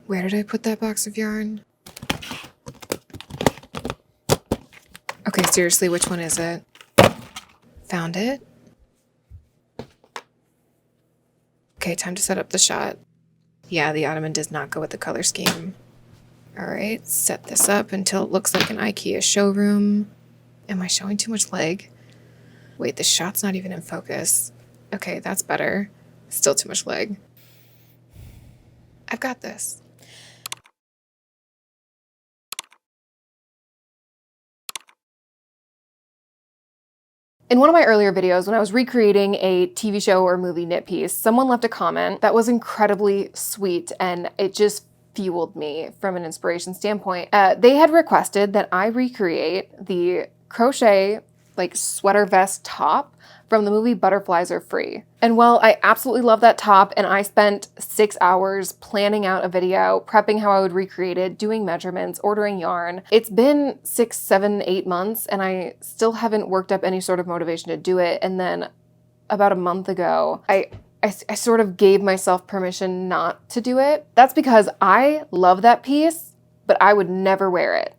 Where did I put that box of yarn? Okay, seriously, which one is it? Found it. Okay, time to set up the shot. Yeah, the ottoman does not go with the color scheme. All right, set this up until it looks like an IKEA showroom. Am I showing too much leg? Wait, the shot's not even in focus. Okay, that's better. Still too much leg. I've got this. In one of my earlier videos, when I was recreating a TV show or movie knit piece, someone left a comment that was incredibly sweet, and it just fueled me from an inspiration standpoint. They had requested that I recreate the crochet sweater vest top from the movie Butterflies Are Free. And while I absolutely love that top, and I spent 6 hours planning out a video, prepping how I would recreate it, doing measurements, ordering yarn, it's been 6, 7, 8 months, and I still haven't worked up any sort of motivation to do it. And then about a month ago, I sort of gave myself permission not to do it. That's because I love that piece, but I would never wear it.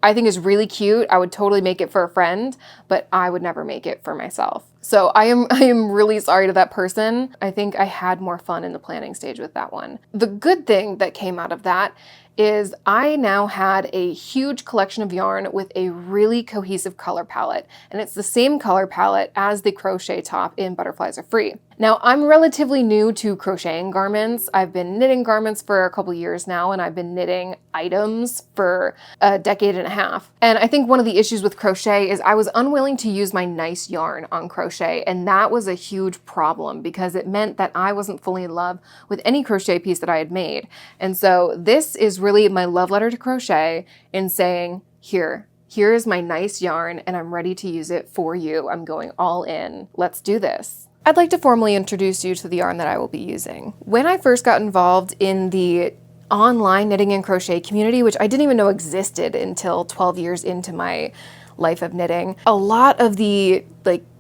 I think it's really cute. I would totally make it for a friend, but I would never make it for myself. So I am really sorry to that person. I think I had more fun in the planning stage with that one. The good thing that came out of that is I now had a huge collection of yarn with a really cohesive color palette, and it's the same color palette as the crochet top in Butterflies Are Free. Now, I'm relatively new to crocheting garments. I've been knitting garments for a couple years now, and I've been knitting items for a decade and a half. And I think one of the issues with crochet is I was unwilling to use my nice yarn on crochet, and that was a huge problem because it meant that I wasn't fully in love with any crochet piece that I had made. And so this is really my love letter to crochet in saying, here is my nice yarn, and I'm ready to use it for you. I'm going all in. Let's do this. I'd like to formally introduce you to the yarn that I will be using. When I first got involved in the online knitting and crochet community, which I didn't even know existed until 12 years into my life of knitting, a lot of the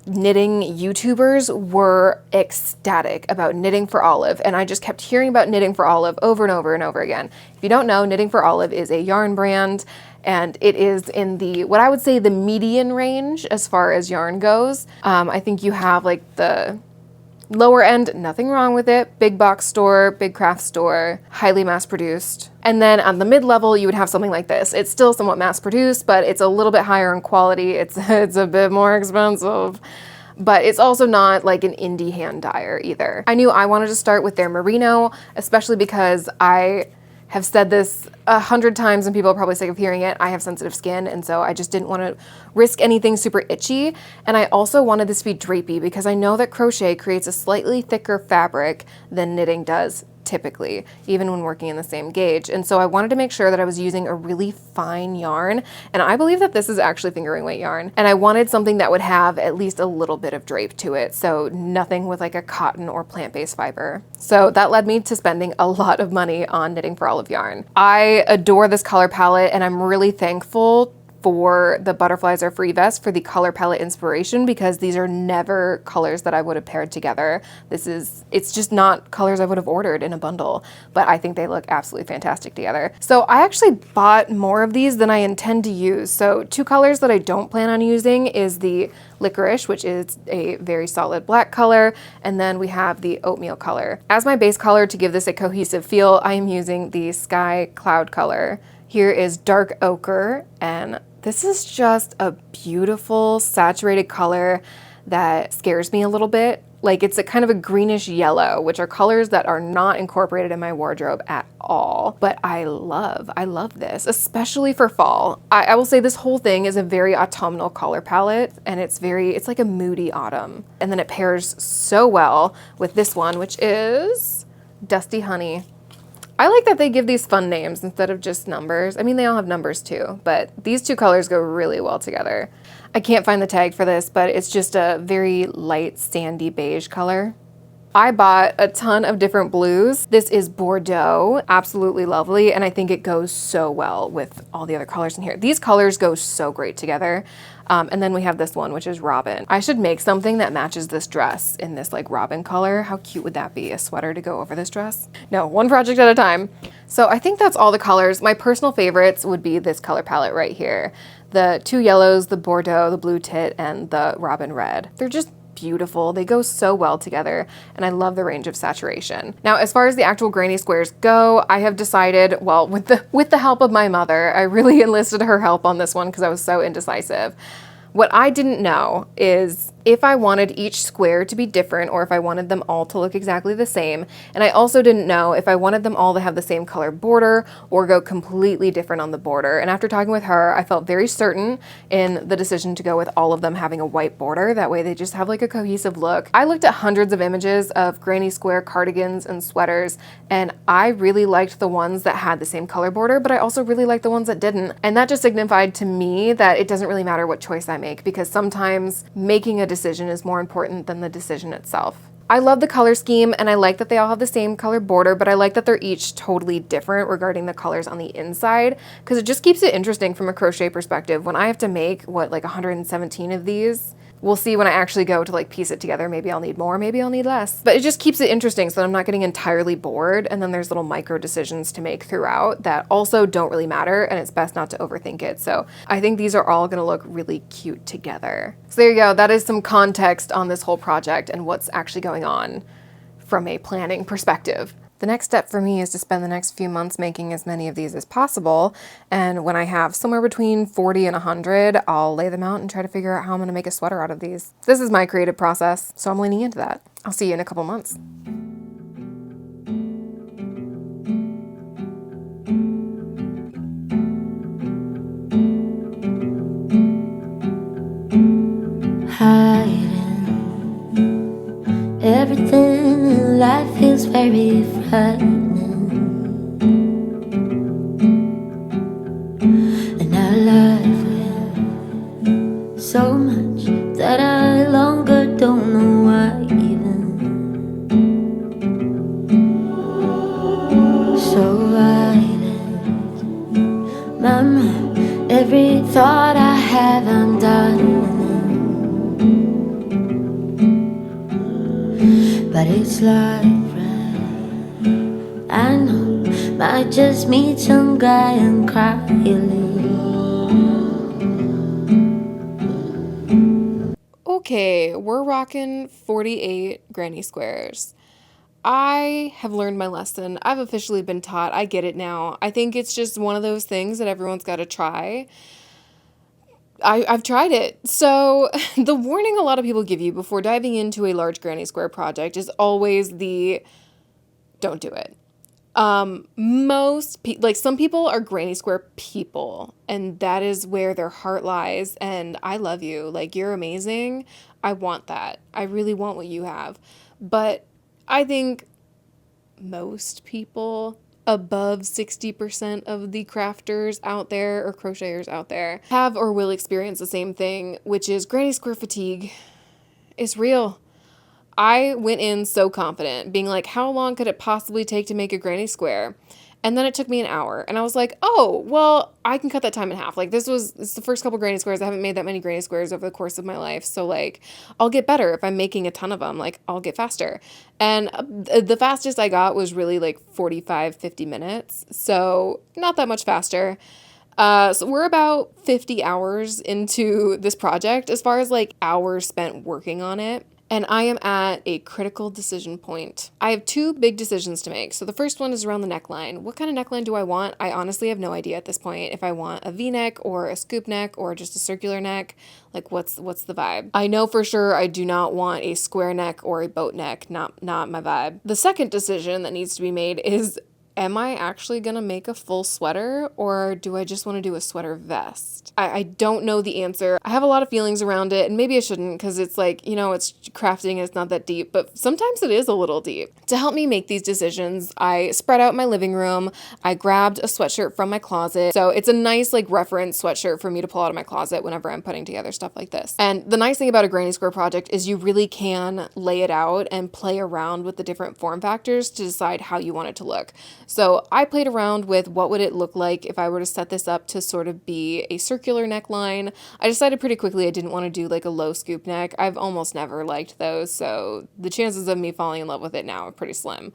knitting YouTubers were ecstatic about Knitting for Olive, and I just kept hearing about Knitting for Olive over and over and over again. If you don't know, Knitting for Olive is a yarn brand, and it is in the, what I would say, the median range as far as yarn goes. I think you have the lower end, nothing wrong with it, big box store, big craft store, highly mass produced. And then on the mid-level, you would have something like this. It's still somewhat mass produced, but it's a little bit higher in quality. It's a bit more expensive, but it's also not like an indie hand dyer either. I knew I wanted to start with their merino, especially because I have said this 100 times and people are probably sick of hearing it. I have sensitive skin, and so I just didn't want to risk anything super itchy. And I also wanted this to be drapey because I know that crochet creates a slightly thicker fabric than knitting does typically, even when working in the same gauge. And so I wanted to make sure that I was using a really fine yarn, and I believe that this is actually fingering weight yarn. And I wanted something that would have at least a little bit of drape to it, so nothing with a cotton or plant-based fiber. So that led me to spending a lot of money on Knitting for Olive yarn. I adore this color palette, and I'm really thankful for the Butterflies Are Free vest for the color palette inspiration, because these are never colors that I would have paired together. It's just not colors I would have ordered in a bundle, but I think they look absolutely fantastic together. So I actually bought more of these than I intend to use. So 2 colors that I don't plan on using is the Licorice, which is a very solid black color, and then we have the Oatmeal color. As my base color to give this a cohesive feel, I am using the Sky Cloud color. Here is Dark Ochre, and this is just a beautiful saturated color that scares me a little bit. It's a kind of a greenish yellow, which are colors that are not incorporated in my wardrobe at all. But I love this, especially for fall. I will say this whole thing is a very autumnal color palette, and it's like a moody autumn. And then it pairs so well with this one, which is Dusty Honey. I like that they give these fun names instead of just numbers. I mean, they all have numbers too, but these 2 colors go really well together. I can't find the tag for this, but it's just a very light sandy beige color. I bought a ton of different blues. This is Bordeaux, absolutely lovely, and I think it goes so well with all the other colors in here. These colors go so great together. And then we have this one, which is Robin. I should make something that matches this dress in this like Robin color. How cute would that be? A sweater to go over this dress? No, one project at a time. So I think that's all the colors. My personal favorites would be this color palette right here. The two yellows, the Bordeaux, the blue tit, and the Robin red. They're just beautiful. They go so well together, and I love the range of saturation. Now, as far as the actual granny squares go, I have decided, well, with the help of my mother, I really enlisted her help on this one because I was so indecisive. What I didn't know is if I wanted each square to be different or if I wanted them all to look exactly the same. And I also didn't know if I wanted them all to have the same color border or go completely different on the border. And after talking with her, I felt very certain in the decision to go with all of them having a white border. That way they just have like a cohesive look. I looked at hundreds of images of granny square cardigans and sweaters, and I really liked the ones that had the same color border, but I also really liked the ones that didn't. And that just signified to me that it doesn't really matter what choice I make, because sometimes making a decision is more important than the decision itself. I love the color scheme, and I like that they all have the same color border, but I like that they're each totally different regarding the colors on the inside, because it just keeps it interesting from a crochet perspective. When I have to make, what, like 117 of these? We'll see when I actually go to like piece it together. Maybe I'll need more, maybe I'll need less. But it just keeps it interesting so that I'm not getting entirely bored. And then there's little micro decisions to make throughout that also don't really matter, and it's best not to overthink it. So I think these are all gonna look really cute together. So there you go, that is some context on this whole project and what's actually going on from a planning perspective. The next step for me is to spend the next few months making as many of these as possible. And when I have somewhere between 40 and 100, I'll lay them out and try to figure out how I'm gonna make a sweater out of these. This is my creative process, so I'm leaning into that. I'll see you in a couple months. Everything in life is very frightening, and I love so much that I longer don't know why even. So violent, mama, every thought I have I'm done. But it's like right, I know, might just meet some guy and cry a little. Okay, we're rocking 48 granny squares. I have learned my lesson. I've officially been taught. I get it now. I think it's just one of those things that everyone's got to try. I've tried it. So the warning a lot of people give you before diving into a large granny square project is always the don't do it. Like some people are granny square people, and that is where their heart lies. And I love you. Like, you're amazing. I want that. I really want what you have. But I think most people, above 60% of the crafters out there or crocheters out there, have or will experience the same thing, which is granny square fatigue. It's real. I went in so confident, being like, how long could it possibly take to make a granny square? And then it took me an hour, and I was like, oh, well, I can cut that time in half. Like, it's the first couple granny squares. I haven't made that many granny squares over the course of my life. So, like, I'll get better if I'm making a ton of them. Like, I'll get faster. And the fastest I got was really like 45, 50 minutes. So, not that much faster. So we're about 50 hours into this project as far as like hours spent working on it. And I am at a critical decision point. I have two big decisions to make. So the first one is around the neckline. What kind of neckline do I want? I honestly have no idea at this point if I want a V-neck or a scoop neck or just a circular neck. Like, what's the vibe? I know for sure I do not want a square neck or a boat neck. Not my vibe. The second decision that needs to be made is am I actually gonna make a full sweater, or do I just want to do a sweater vest? I don't know the answer. I have a lot of feelings around it, and maybe I shouldn't, because it's like, you know, it's crafting and it's not that deep, but sometimes it is a little deep. To help me make these decisions, I spread out my living room. I grabbed a sweatshirt from my closet. So it's a nice like reference sweatshirt for me to pull out of my closet whenever I'm putting together stuff like this. And the nice thing about a granny square project is you really can lay it out and play around with the different form factors to decide how you want it to look. So I played around with what would it look like if I were to set this up to sort of be a circular neckline. I decided pretty quickly I didn't want to do like a low scoop neck. I've almost never liked those, so the chances of me falling in love with it now are pretty slim.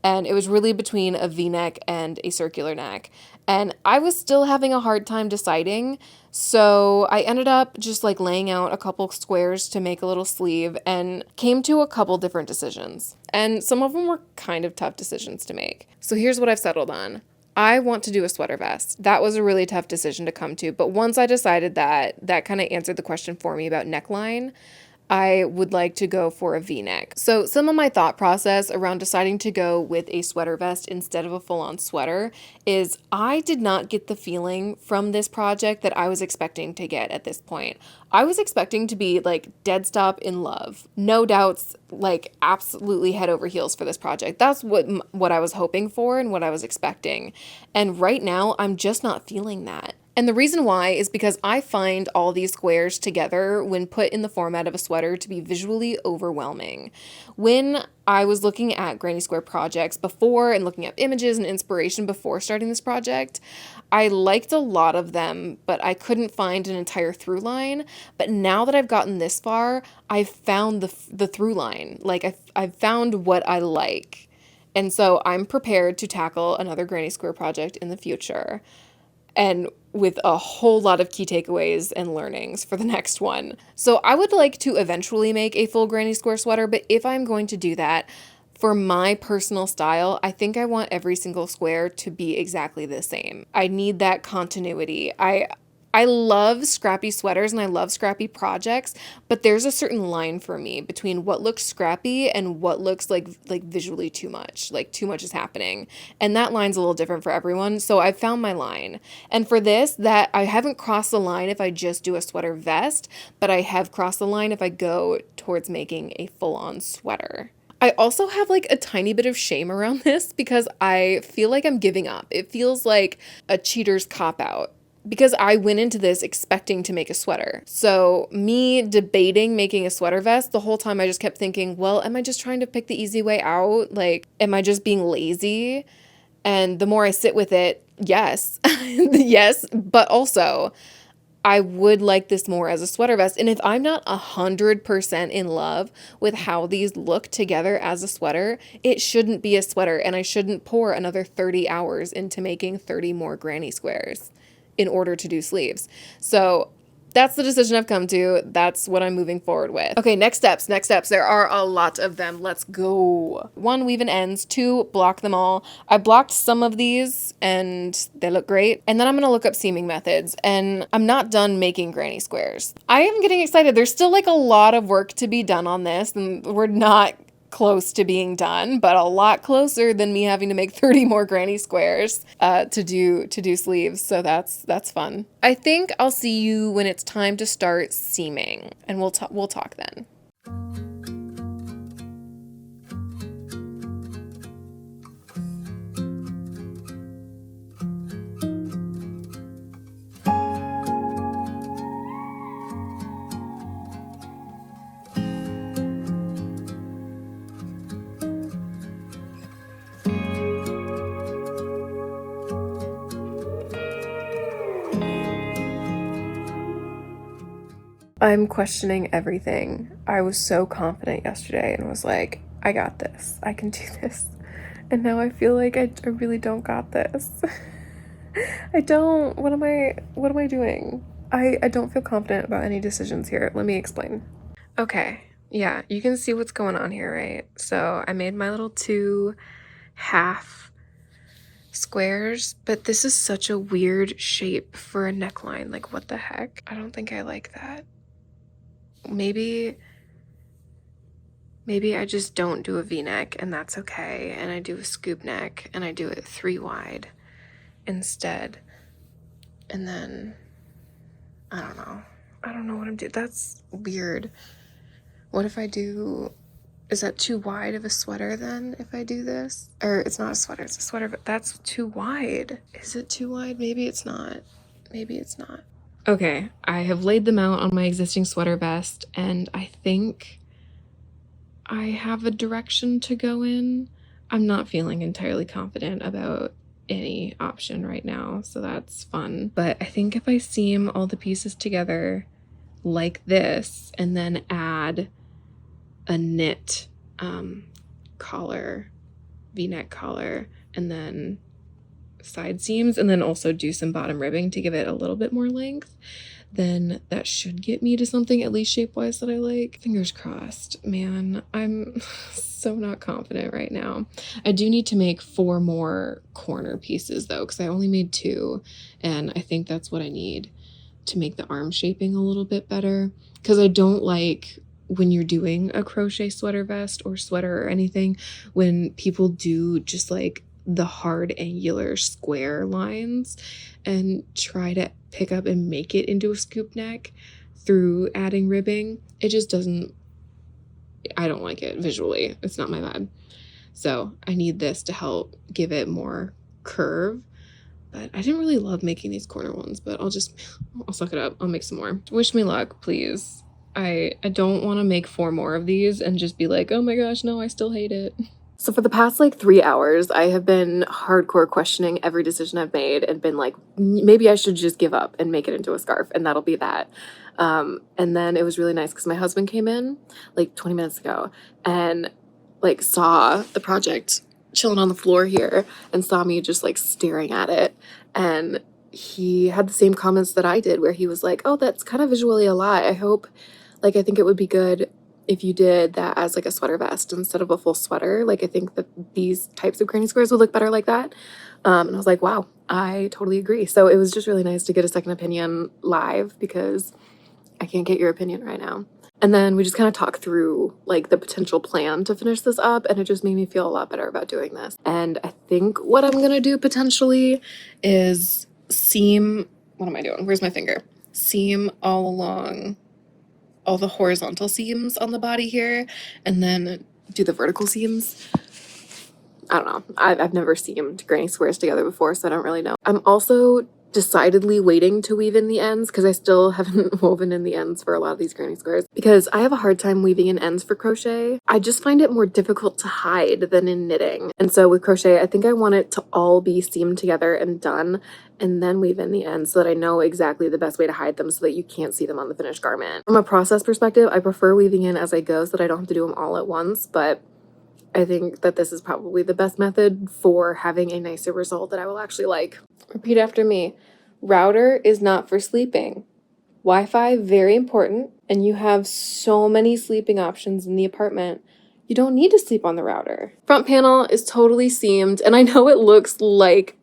And it was really between a V-neck and a circular neck. And I was still having a hard time deciding, so I ended up just like laying out a couple squares to make a little sleeve and came to a couple different decisions. And some of them were kind of tough decisions to make. So here's what I've settled on. I want to do a sweater vest. That was a really tough decision to come to, but once I decided that, that kind of answered the question for me about neckline. I would like to go for a V-neck. So some of my thought process around deciding to go with a sweater vest instead of a full-on sweater is I did not get the feeling from this project that I was expecting to get at this point. I was expecting to be like dead stop in love. No doubts, like absolutely head over heels for this project. That's what I was hoping for and what I was expecting. And right now I'm just not feeling that. And the reason why is because I find all these squares together when put in the format of a sweater to be visually overwhelming. When I was looking at granny square projects before and looking at images and inspiration before starting this project, I liked a lot of them, but I couldn't find an entire through line. But now that I've gotten this far, I've found the through line. Like I've found what I like. And so I'm prepared to tackle another granny square project in the future, and with a whole lot of key takeaways and learnings for the next one. So I would like to eventually make a full granny square sweater, but if I'm going to do that, for my personal style, I think I want every single square to be exactly the same. I need that continuity. I love scrappy sweaters and I love scrappy projects, but there's a certain line for me between what looks scrappy and what looks like visually too much. Like too much is happening. And that line's a little different for everyone. So I've found my line. And for this, that I haven't crossed the line if I just do a sweater vest, but I have crossed the line if I go towards making a full-on sweater. I also have like a tiny bit of shame around this because I feel like I'm giving up. It feels like a cheater's cop-out, because I went into this expecting to make a sweater. So me debating making a sweater vest, the whole time I just kept thinking, well, am I just trying to pick the easy way out? Like, am I just being lazy? And the more I sit with it, yes, yes, but also I would like this more as a sweater vest. And if I'm not 100% in love with how these look together as a sweater, it shouldn't be a sweater, and I shouldn't pour another 30 hours into making 30 more granny squares in order to do sleeves. So that's the decision I've come to. That's what I'm moving forward with. Okay, next steps. There are a lot of them. Let's go. 1, weave in ends. 2, block them all. I blocked some of these and they look great. And then I'm gonna look up seaming methods, and I'm not done making granny squares. I am getting excited. There's still like a lot of work to be done on this, and we're not close to being done, but a lot closer than me having to make 30 more granny squares to do sleeves. So that's fun. I think I'll see you when it's time to start seaming, and we'll talk then. I'm questioning everything. I was so confident yesterday and was like, I got this. I can do this. And now I feel like I really don't got this. I don't. What am I doing? I don't feel confident about any decisions here. Let me explain. Okay. Yeah, you can see what's going on here, right? So I made my little 2 half squares, but this is such a weird shape for a neckline. Like, what the heck? I don't think I like that. Maybe Maybe I just don't do a V-neck and that's okay, and I do a scoop neck and I do it 3 wide instead. And then, I don't know. I don't know what I'm doing. That's weird. What if I do, is that too wide of a sweater then if I do this? Or it's not a sweater, it's a sweater, but that's too wide. Is it too wide? Maybe it's not. Maybe it's not. Okay, I have laid them out on my existing sweater vest, and I think I have a direction to go in. I'm not feeling entirely confident about any option right now, so that's fun. But I think if I seam all the pieces together like this and then add a knit collar, V-neck collar, and then side seams, and then also do some bottom ribbing to give it a little bit more length, then that should get me to something at least shape-wise that I like. Fingers crossed. Man, I'm so not confident right now. I do need to make 4 more corner pieces though, because I only made 2, and I think that's what I need to make the arm shaping a little bit better, because I don't like when you're doing a crochet sweater vest or sweater or anything, when people do just like the hard angular square lines and try to pick up and make it into a scoop neck through adding ribbing. It just doesn't, I don't like it visually. It's not my vibe. So I need this to help give it more curve. But I didn't really love making these corner ones, but I'll suck it up. I'll make some more. Wish me luck, please. I don't want to make 4 more of these and just be like, oh my gosh, no, I still hate it. So for the past like 3 hours, I have been hardcore questioning every decision I've made and been like, maybe I should just give up and make it into a scarf and that'll be that. And then it was really nice because my husband came in like 20 minutes ago and like saw the project chilling on the floor here and saw me just like staring at it. And he had the same comments that I did where he was like, oh, that's kind of visually a lot. I think it would be good if you did that as like a sweater vest instead of a full sweater. Like, I think that these types of granny squares would look better like that. And I was like, wow, I totally agree. So it was just really nice to get a second opinion live because I can't get your opinion right now. And then we just kind of talked through like the potential plan to finish this up, and it just made me feel a lot better about doing this. And I think what I'm gonna do potentially is seam, what am I doing? Where's my finger? Seam all along all the horizontal seams on the body here, and then do the vertical seams. I don't know. I've never seamed granny squares together before, so I don't really know. I'm also decidedly waiting to weave in the ends because I still haven't woven in the ends for a lot of these granny squares because I have a hard time weaving in ends for crochet. I just find it more difficult to hide than in knitting. And so with crochet, I think I want it to all be seamed together and done and then weave in the ends so that I know exactly the best way to hide them so that you can't see them on the finished garment. From a process perspective, I prefer weaving in as I go so that I don't have to do them all at once, but I think that this is probably the best method for having a nicer result that I will actually like. Repeat after me. Router is not for sleeping. Wi-Fi, very important, and you have so many sleeping options in the apartment. You don't need to sleep on the router. Front panel is totally seamed, and I know it looks like,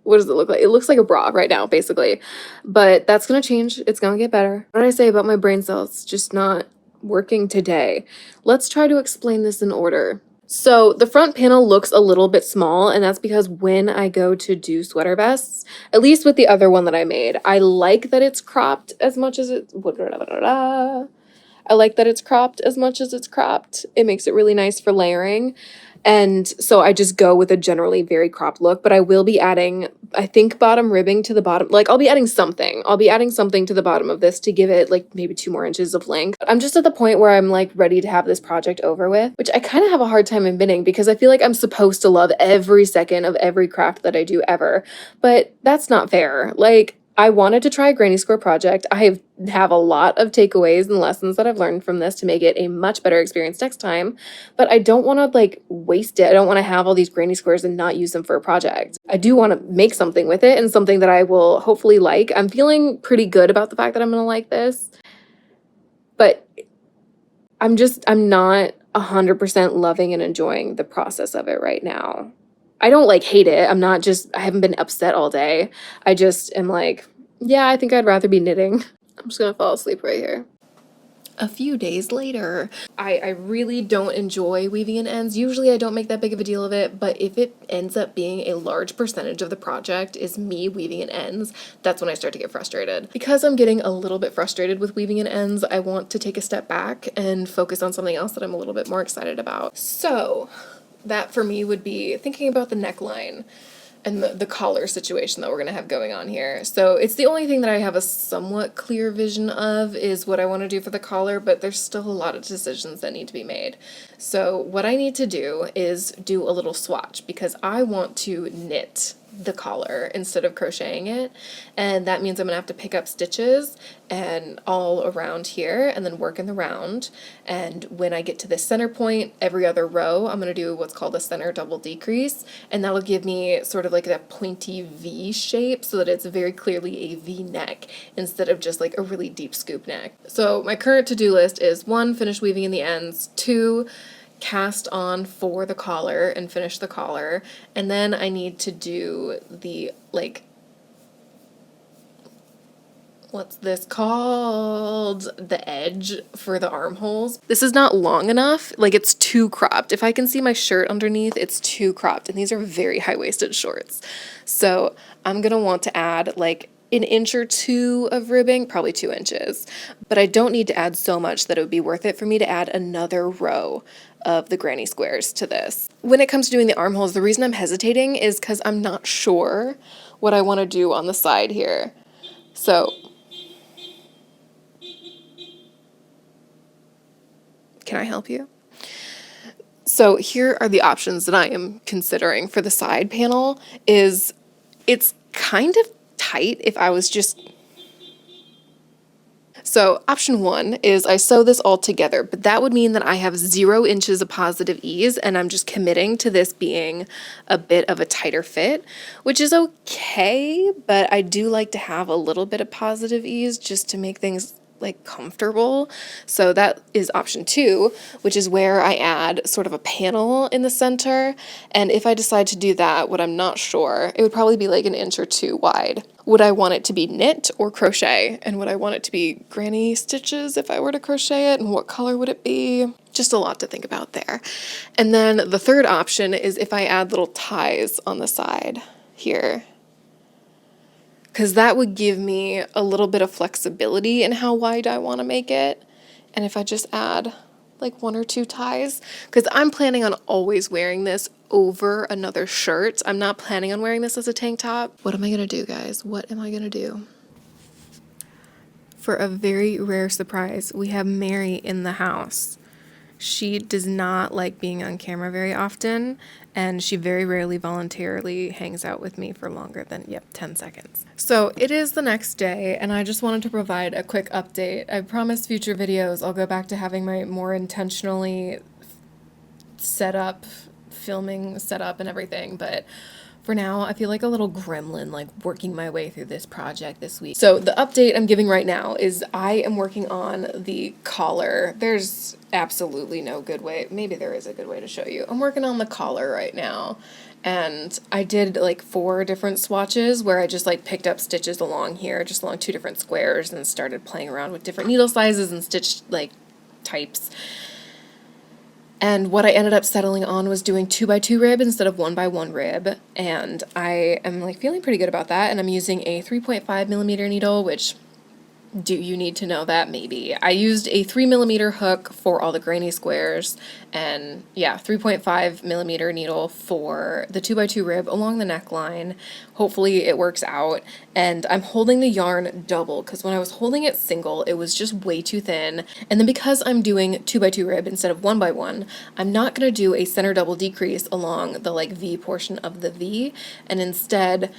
what does it look like? It looks like a bra right now, basically, but that's gonna change. It's gonna get better. What did I say about my brain cells? It's just not working today. Let's try to explain this in order. So the front panel looks a little bit small, and that's because when I go to do sweater vests, at least with the other one that I made, I like that it's cropped as much as it's cropped. It makes it really nice for layering. And so I just go with a generally very cropped look, but I will be adding, I think, bottom ribbing to the bottom. Like, I'll be adding something to the bottom of this to give it like maybe 2 more inches of length. I'm just at the point where I'm like ready to have this project over with, which I kind of have a hard time admitting because I feel like I'm supposed to love every second of every craft that I do ever, but that's not fair. Like, I wanted to try a granny square project. I have a lot of takeaways and lessons that I've learned from this to make it a much better experience next time, but I don't want to like waste it. I don't want to have all these granny squares and not use them for a project. I do want to make something with it and something that I will hopefully like. I'm feeling pretty good about the fact that I'm going to like this, but I'm not 100% loving and enjoying the process of it right now. I don't like hate it. I haven't been upset all day. I just am like, yeah, I think I'd rather be knitting. I'm just gonna fall asleep right here. a few days later. I really don't enjoy weaving in ends. Usually I don't make that big of a deal of it, but if it ends up being a large percentage of the project is me weaving in ends, that's when I start to get frustrated. Because I'm getting a little bit frustrated with weaving in ends, I want to take a step back and focus on something else that I'm a little bit more excited about. So that for me would be thinking about the neckline and the collar situation that we're gonna have going on here. So it's the only thing that I have a somewhat clear vision of is what I want to do for the collar, but there's still a lot of decisions that need to be made. So what I need to do is do a little swatch because I want to knit the collar instead of crocheting it, and that means I'm gonna have to pick up stitches and all around here and then work in the round. And when I get to the center point every other row, I'm gonna do what's called a center double decrease, and that'll give me sort of like that pointy V shape so that it's very clearly a V neck instead of just like a really deep scoop neck. So my current to-do list is 1, finish weaving in the ends, 2, cast on for the collar and finish the collar, and then I need to do the, like, what's this called? The edge for the armholes. This is not long enough, like it's too cropped. If I can see my shirt underneath, it's too cropped, and these are very high-waisted shorts. So I'm gonna want to add like an inch or 2 of ribbing, probably 2 inches, but I don't need to add so much that it would be worth it for me to add another row of the granny squares to this. When it comes to doing the armholes, the reason I'm hesitating is because I'm not sure what I want to do on the side here. So, can I help you? So here are the options that I am considering for the side panel. It's kind of tight if I was just... So option 1 is I sew this all together, but that would mean that I have 0 inches of positive ease, and I'm just committing to this being a bit of a tighter fit, which is okay, but I do like to have a little bit of positive ease just to make things like comfortable. So that is option 2, which is where I add sort of a panel in the center. And if I decide to do that, what I'm not sure, it would probably be like an inch or 2 wide. Would I want it to be knit or crochet? And would I want it to be granny stitches if I were to crochet it? And what color would it be? Just a lot to think about there. And then the third option is if I add little ties on the side here, because that would give me a little bit of flexibility in how wide I want to make it. And if I just add like 1 or 2 ties, because I'm planning on always wearing this over another shirt. I'm not planning on wearing this as a tank top. What am I going to do, guys? What am I going to do? For a very rare surprise, we have Mary in the house. She does not like being on camera very often, and she very rarely voluntarily hangs out with me for longer than, 10 seconds. So it is the next day, and I just wanted to provide a quick update. I promise future videos I'll go back to having my more intentionally filming setup and everything, but for now, I feel like a little gremlin, like working my way through this project this week. So the update I'm giving right now is I am working on the collar. There's absolutely no good way. Maybe there is a good way to show you. I'm working on the collar right now. And I did like 4 different swatches where I just like picked up stitches along here, just along 2 different squares, and started playing around with different needle sizes and stitch like types. And what I ended up settling on was doing 2x2 rib instead of 1x1 rib. And I am like feeling pretty good about that. And I'm using a 3.5mm needle, which, do you need to know that? Maybe. I used a 3mm hook for all the granny squares, and 3.5mm needle for the 2x2 rib along the neckline. Hopefully it works out. And I'm holding the yarn double because when I was holding it single, it was just way too thin. And then because I'm doing 2x2 rib instead of 1x1, I'm not going to do a center double decrease along the like V portion of the V, and instead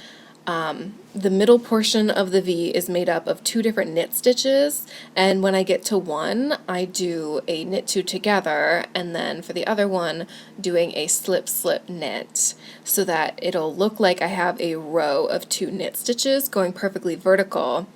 the middle portion of the V is made up of 2 different knit stitches, and when I get to one, I do a knit 2 together, and then for the other one, doing a slip slip knit, so that it'll look like I have a row of 2 knit stitches going perfectly vertical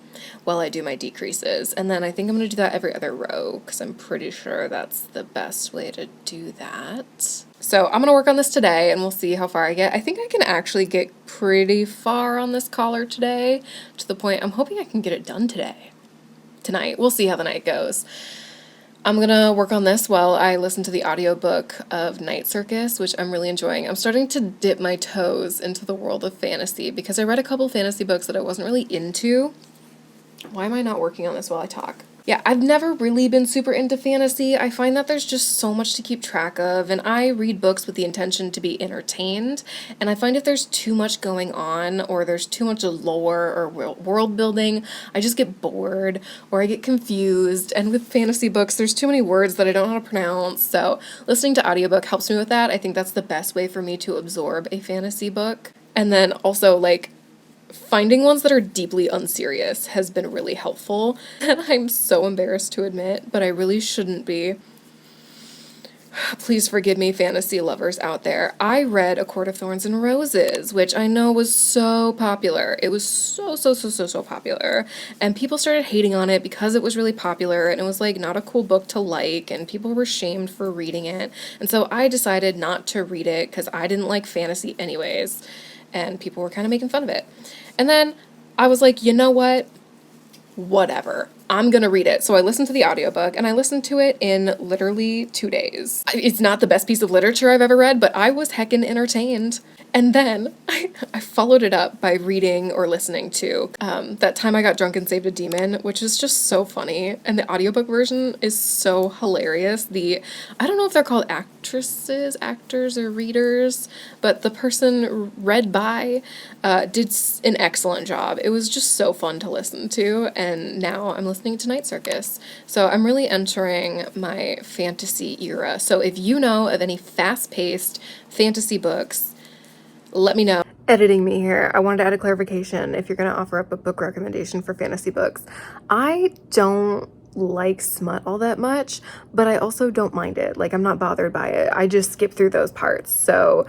while I do my decreases. And then I think I'm going to do that every other row, because I'm pretty sure that's the best way to do that. So I'm going to work on this today, and we'll see how far I get. I think I can actually get pretty far on this collar today, to the point I'm hoping I can get it done tonight. We'll see how the night goes. I'm gonna work on this while I listen to the audiobook of Night Circus, which I'm really enjoying. I'm starting to dip my toes into the world of fantasy because I read a couple fantasy books that I wasn't really into. Why am I not working on this while I talk? Yeah, I've never really been super into fantasy. I find that there's just so much to keep track of, and I read books with the intention to be entertained, and I find if there's too much going on, or there's too much lore or world building, I just get bored, or I get confused, and with fantasy books, there's too many words that I don't know how to pronounce, so listening to audiobook helps me with that. I think that's the best way for me to absorb a fantasy book. And then also, like, finding ones that are deeply unserious has been really helpful, and I'm so embarrassed to admit, but I really shouldn't be. Please forgive me, fantasy lovers out there. I read A Court of Thorns and Roses, which I know was so popular. It was so popular. And people started hating on it because it was really popular, and it was like not a cool book to like, and people were shamed for reading it. And so I decided not to read it because I didn't like fantasy anyways, and people were kind of making fun of it. And then I was like, you know what? Whatever. I'm gonna read it. So I listened to the audiobook, and I listened to it in literally 2 days. It's not the best piece of literature I've ever read, but I was heckin' entertained. And then I followed it up by reading or listening to That Time I Got Drunk and Saved a Demon, which is just so funny. And the audiobook version is so hilarious. I don't know if they're called actors, or readers, but the person read by did an excellent job. It was just so fun to listen to, and now I'm listening to Night Circus. So I'm really entering my fantasy era. So if you know of any fast-paced fantasy books, let me know. Editing me here. I wanted to add a clarification if you're going to offer up a book recommendation for fantasy books. I don't like smut all that much, but I also don't mind it. Like, I'm not bothered by it. I just skip through those parts. So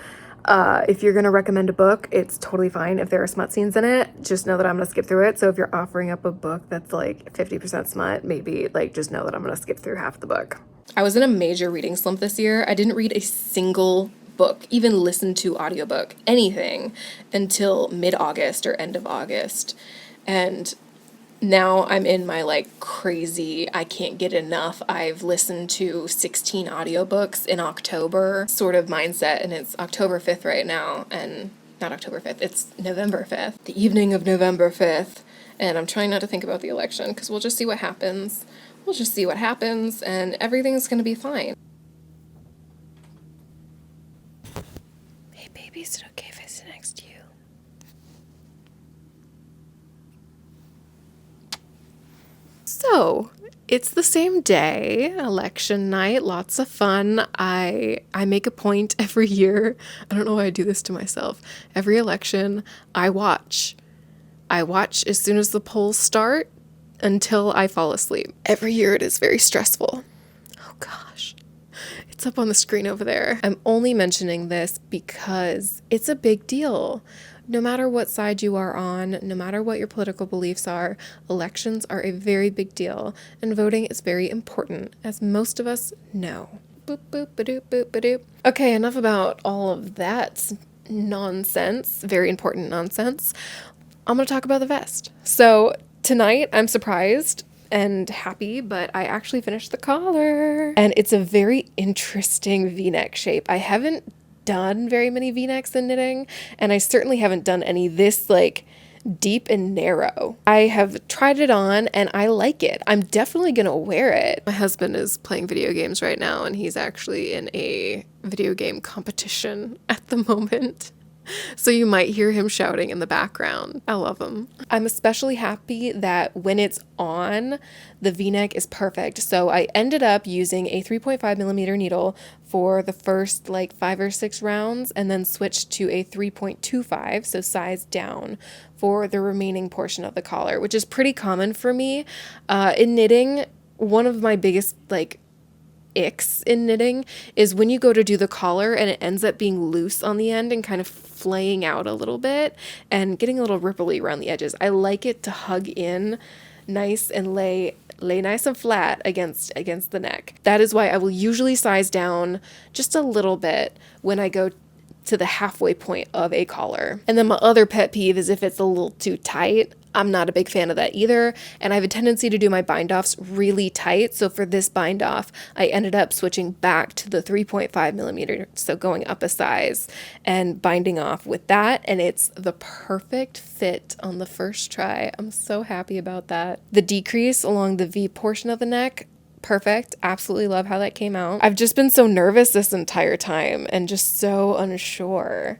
if you're going to recommend a book, it's totally fine if there are smut scenes in it. Just know that I'm going to skip through it. So if you're offering up a book that's like 50% smut, maybe like just know that I'm going to skip through half the book. I was in a major reading slump this year. I didn't read a single book, even listen to audiobook, anything, until mid-August or end of August. And now I'm in my like crazy, I can't get enough, I've listened to 16 audiobooks in October sort of mindset, and it's October 5th right now, and not October 5th, it's November 5th, the evening of November 5th, and I'm trying not to think about the election because we'll just see what happens. We'll just see what happens, and everything's gonna be fine. Hey baby, is it okay if I sit next to you? So, it's the same day, election night, lots of fun. I make a point every year. I don't know why I do this to myself. Every election, I watch. I watch as soon as the polls start until I fall asleep. Every year it is very stressful. Oh gosh. It's up on the screen over there. I'm only mentioning this because it's a big deal. No matter what side you are on, no matter what your political beliefs are, elections are a very big deal, and voting is very important, as most of us know. Boop, boop, ba-doop, boop, ba-doop. Okay, enough about all of that nonsense, very important nonsense. I'm going to talk about the vest. So tonight, I'm surprised and happy, but I actually finished the collar. And it's a very interesting V-neck shape. I haven't done very many V-necks in knitting, and I certainly haven't done any this like deep and narrow. I have tried it on and I like it. I'm definitely gonna wear it. My husband is playing video games right now, and he's actually in a video game competition at the moment. So you might hear him shouting in the background. I love him. I'm especially happy that when it's on, the V-neck is perfect. So I ended up using a 3.5 millimeter needle for the first like 5 or 6 rounds, and then switched to a 3.25, so size down, for the remaining portion of the collar, which is pretty common for me. In knitting, one of my biggest like icks in knitting is when you go to do the collar and it ends up being loose on the end and kind of flaying out a little bit and getting a little ripply around the edges. I like it to hug in nice and lay nice and flat against the neck. That is why I will usually size down just a little bit when I go to the halfway point of a collar. And then my other pet peeve is if it's a little too tight. I'm not a big fan of that either, and I have a tendency to do my bind offs really tight. So for this bind off, I ended up switching back to the 3.5 millimeter, so going up a size and binding off with that, and it's the perfect fit on the first try. I'm so happy about that. The decrease along the V portion of the neck, perfect. Absolutely love how that came out. I've just been so nervous this entire time and just so unsure.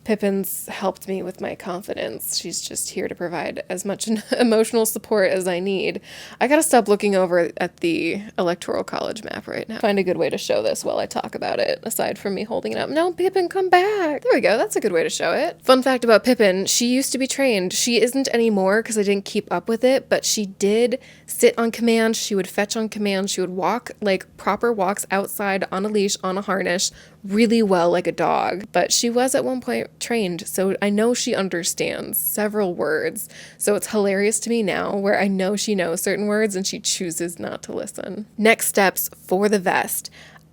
Pippin's helped me with my confidence. She's just here to provide as much emotional support as I need. I gotta stop looking over at the Electoral College map right now. Find a good way to show this while I talk about it, aside from me holding it up. No, Pippin, come back. There we go. That's a good way to show it. Fun fact about Pippin, she used to be trained. She isn't anymore because I didn't keep up with it, but she did sit on command. She would fetch on command. She would walk like proper walks outside on a leash, on a harness, really well like a dog. But she was at one point trained, so I know she understands several words. So it's hilarious to me now where I know she knows certain words and she chooses not to listen. Next steps for the vest.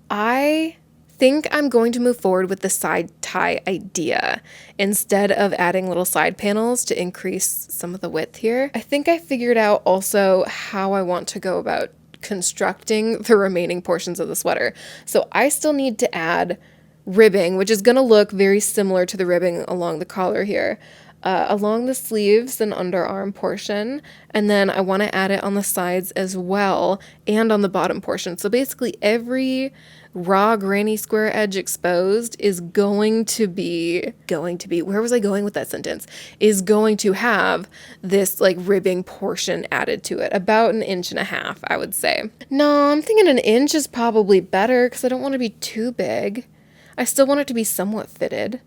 I think I'm going to move forward with the side tie idea instead of adding little side panels to increase some of the width here. I think I figured out also how I want to go about constructing the remaining portions of the sweater. So I still need to add ribbing, which is going to look very similar to the ribbing along the collar here, along the sleeves and underarm portion. And then I want to add it on the sides as well and on the bottom portion. So basically every raw granny square edge exposed is going to be, where was I going with that sentence? Is going to have this like ribbing portion added to it, about 1.5 inches, I would say. No, I'm thinking 1 inch is probably better because I don't want to be too big. I still want it to be somewhat fitted.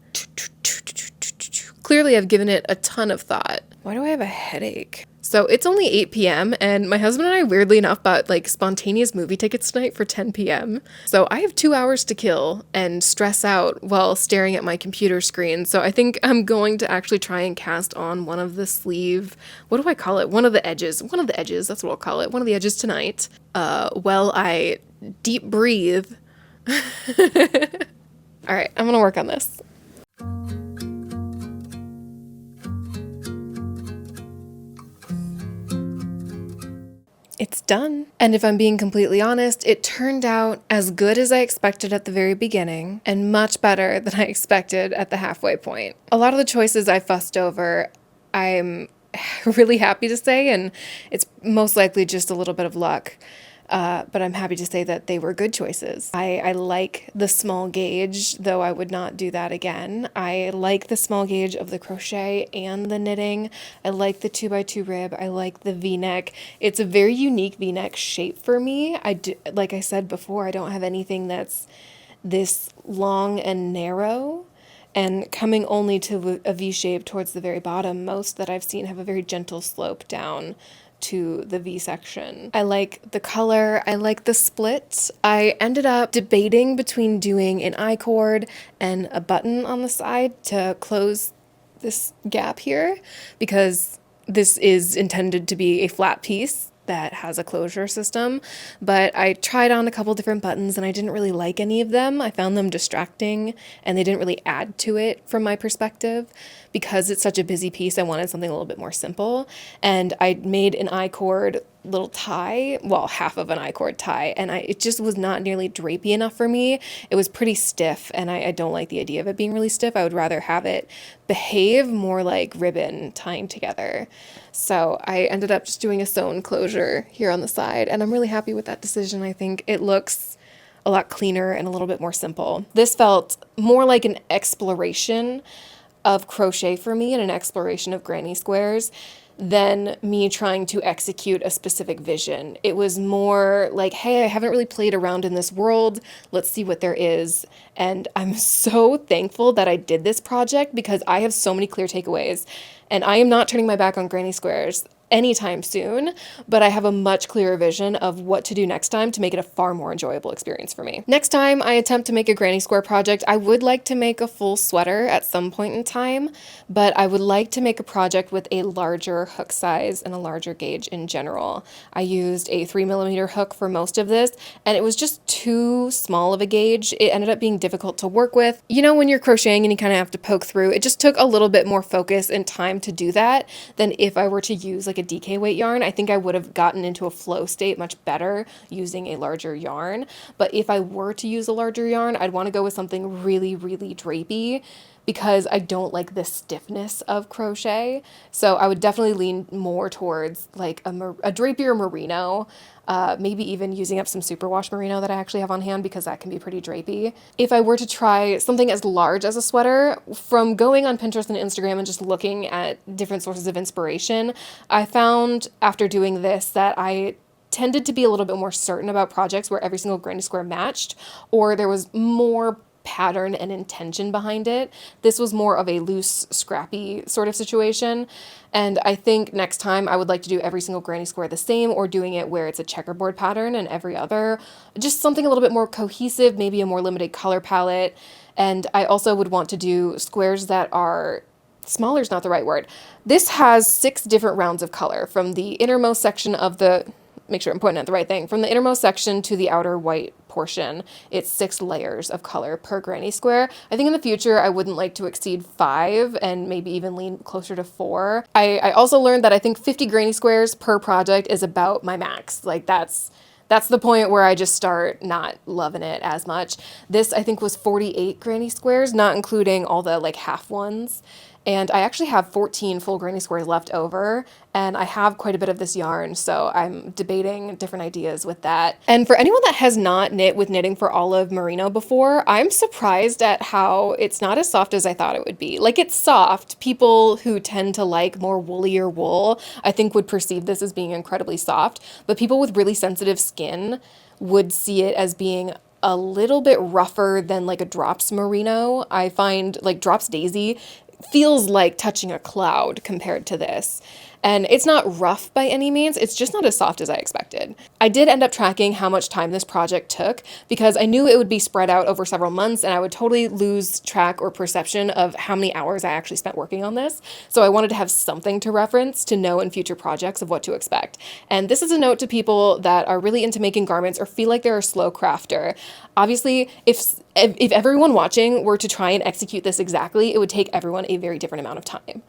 Clearly I've given it a ton of thought. Why do I have a headache? So it's only 8 p.m. and my husband and I, weirdly enough, bought like spontaneous movie tickets tonight for 10 p.m. So I have 2 hours to kill and stress out while staring at my computer screen. So I think I'm going to actually try and cast on one of the sleeve, what do I call it? One of the edges, that's what I'll call it. One of the edges tonight. While I deep breathe. All right, I'm gonna work on this. It's done. And if I'm being completely honest, it turned out as good as I expected at the very beginning and much better than I expected at the halfway point. A lot of the choices I fussed over, I'm really happy to say, and it's most likely just a little bit of luck. But I'm happy to say that they were good choices. I like the small gauge, though I would not do that again. I like the small gauge of the crochet and the knitting. I like the 2x2 rib. I like the V-neck. It's a very unique V-neck shape for me. Like I said before, I don't have anything that's this long and narrow. And coming only to a V shape towards the very bottom, most that I've seen have a very gentle slope down to the V section. I like the color, I like the split. I ended up debating between doing an I-cord and a button on the side to close this gap here, because this is intended to be a flat piece that has a closure system, but I tried on a couple different buttons and I didn't really like any of them. I found them distracting and they didn't really add to it from my perspective. Because it's such a busy piece, I wanted something a little bit more simple, and I made an I-cord little tie, well, half of an I-cord tie, and it just was not nearly drapey enough for me. It was pretty stiff, and I don't like the idea of it being really stiff. I would rather have it behave more like ribbon tying together. So I ended up just doing a sewn closure here on the side, and I'm really happy with that decision. I think it looks a lot cleaner and a little bit more simple. This felt more like an exploration of crochet for me and an exploration of granny squares than me trying to execute a specific vision. It was more like, hey, I haven't really played around in this world. Let's see what there is. And I'm so thankful that I did this project because I have so many clear takeaways. And I am not turning my back on granny squares. anytime soon, but I have a much clearer vision of what to do next time to make it a far more enjoyable experience for me. Next time I attempt to make a granny square project, I would like to make a full sweater at some point in time, but I would like to make a project with a larger hook size and a larger gauge in general. I used a 3mm hook for most of this, and it was just too small of a gauge. It ended up being difficult to work with. You know, when you're crocheting and you kind of have to poke through, it just took a little bit more focus and time to do that than if I were to use like a DK weight yarn. I think I would have gotten into a flow state much better using a larger yarn. But if I were to use a larger yarn, I'd want to go with something really, really drapey, because I don't like the stiffness of crochet. So I would definitely lean more towards like a drapier merino, maybe even using up some superwash merino that I actually have on hand, because that can be pretty drapey. If I were to try something as large as a sweater, from going on Pinterest and Instagram and just looking at different sources of inspiration, I found after doing this that I tended to be a little bit more certain about projects where every single granny square matched, or there was more pattern and intention behind it. This was more of a loose, scrappy sort of situation. And I think next time I would like to do every single granny square the same, or doing it where it's a checkerboard pattern and every other, just something a little bit more cohesive, maybe a more limited color palette. And I also would want to do squares that are smaller is not the right word. This has 6 different rounds of color from the innermost section of the, make sure I'm pointing at the right thing, from the innermost section to the outer white portion. It's 6 layers of color per granny square. I think in the future I wouldn't like to exceed 5, and maybe even lean closer to 4. I also learned that I think 50 granny squares per project is about my max. Like that's the point where I just start not loving it as much. This I think was 48 granny squares, not including all the like half ones. And I actually have 14 full granny squares left over, and I have quite a bit of this yarn, so I'm debating different ideas with that. And for anyone that has not knit with Knitting for Olive merino before, I'm surprised at how it's not as soft as I thought it would be. Like, it's soft. People who tend to like more woollier wool, I think, would perceive this as being incredibly soft, but people with really sensitive skin would see it as being a little bit rougher than like a Drops merino. I find like Drops Daisy feels like touching a cloud compared to this. And it's not rough by any means, it's just not as soft as I expected. I did end up tracking how much time this project took, because I knew it would be spread out over several months and I would totally lose track or perception of how many hours I actually spent working on this. So I wanted to have something to reference to know in future projects of what to expect. And this is a note to people that are really into making garments or feel like they're a slow crafter. Obviously, if everyone watching were to try and execute this exactly, it would take everyone a very different amount of time.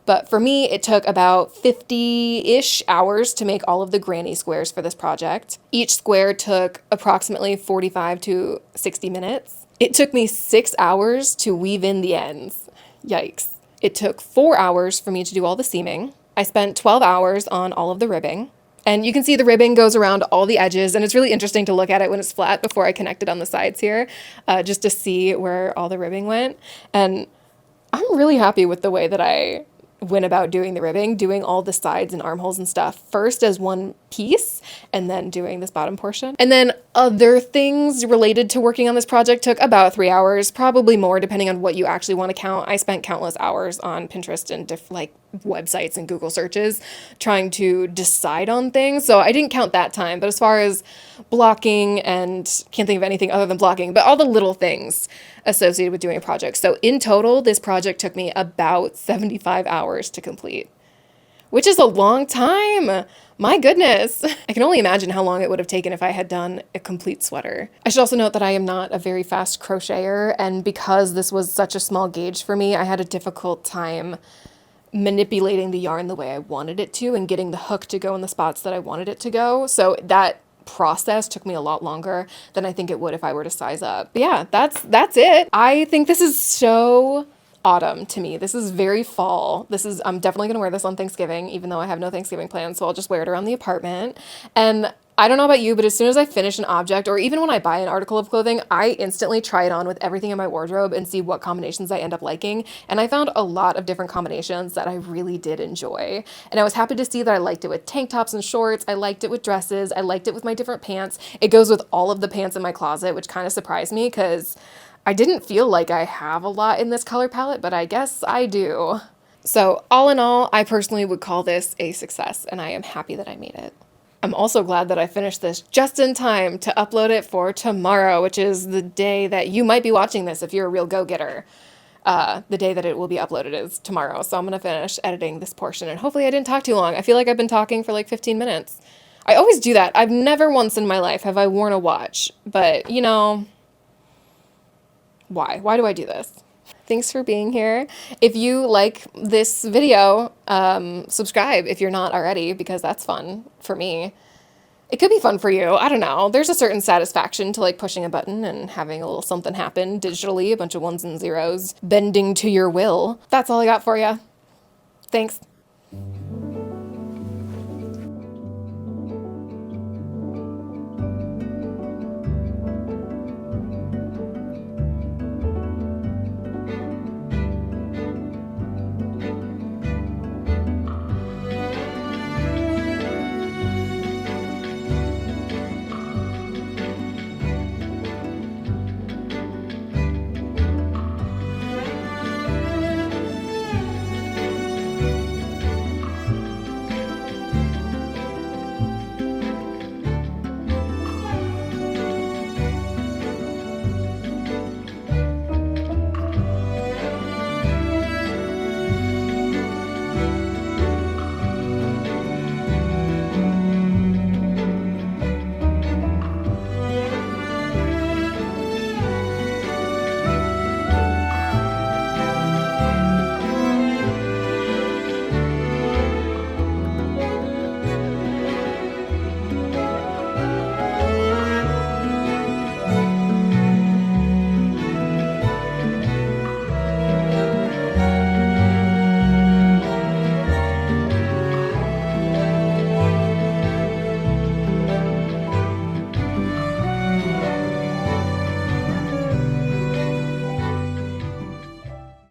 But for me, it took about 50-ish hours to make all of the granny squares for this project. Each square took approximately 45 to 60 minutes. It took me 6 hours to weave in the ends. Yikes. It took 4 hours for me to do all the seaming. I spent 12 hours on all of the ribbing. And you can see the ribbing goes around all the edges, and it's really interesting to look at it when it's flat before I connect it on the sides here, just to see where all the ribbing went. And I'm really happy with the way that I went about doing the ribbing, doing all the sides and armholes and stuff first as one piece, and then doing this bottom portion. And then other things related to working on this project took about 3 hours, probably more depending on what you actually want to count. I spent countless hours on Pinterest and like websites and Google searches trying to decide on things, so I didn't count that time. But as far as blocking, and can't think of anything other than blocking, but all the little things associated with doing a project. So in total, this project took me about 75 hours to complete, which is a long time. My goodness. I can only imagine how long it would have taken if I had done a complete sweater. I should also note that I am not a very fast crocheter, and because this was such a small gauge for me, I had a difficult time manipulating the yarn the way I wanted it to and getting the hook to go in the spots that I wanted it to go. So that process took me a lot longer than I think it would if I were to size up. But yeah, that's it. I think this is so autumn to me. This is very fall. I'm definitely gonna wear this on Thanksgiving, even though I have no Thanksgiving plans, so I'll just wear it around the apartment. And I don't know about you, but as soon as I finish an object, or even when I buy an article of clothing, I instantly try it on with everything in my wardrobe and see what combinations I end up liking. And I found a lot of different combinations that I really did enjoy. And I was happy to see that I liked it with tank tops and shorts. I liked it with dresses. I liked it with my different pants. It goes with all of the pants in my closet, which kind of surprised me because I didn't feel like I have a lot in this color palette, but I guess I do. So all in all, I personally would call this a success, and I am happy that I made it. I'm also glad that I finished this just in time to upload it for tomorrow, which is the day that you might be watching this if you're a real go-getter. The day that it will be uploaded is tomorrow. So I'm going to finish editing this portion, and hopefully I didn't talk too long. I feel like I've been talking for like 15 minutes. I always do that. I've never once in my life have I worn a watch, but you know, why? Why do I do this? Thanks for being here. If you like this video, subscribe if you're not already, because that's fun for me. It could be fun for you. I don't know. There's a certain satisfaction to like pushing a button and having a little something happen digitally, a bunch of ones and zeros bending to your will. That's all I got for you. Thanks.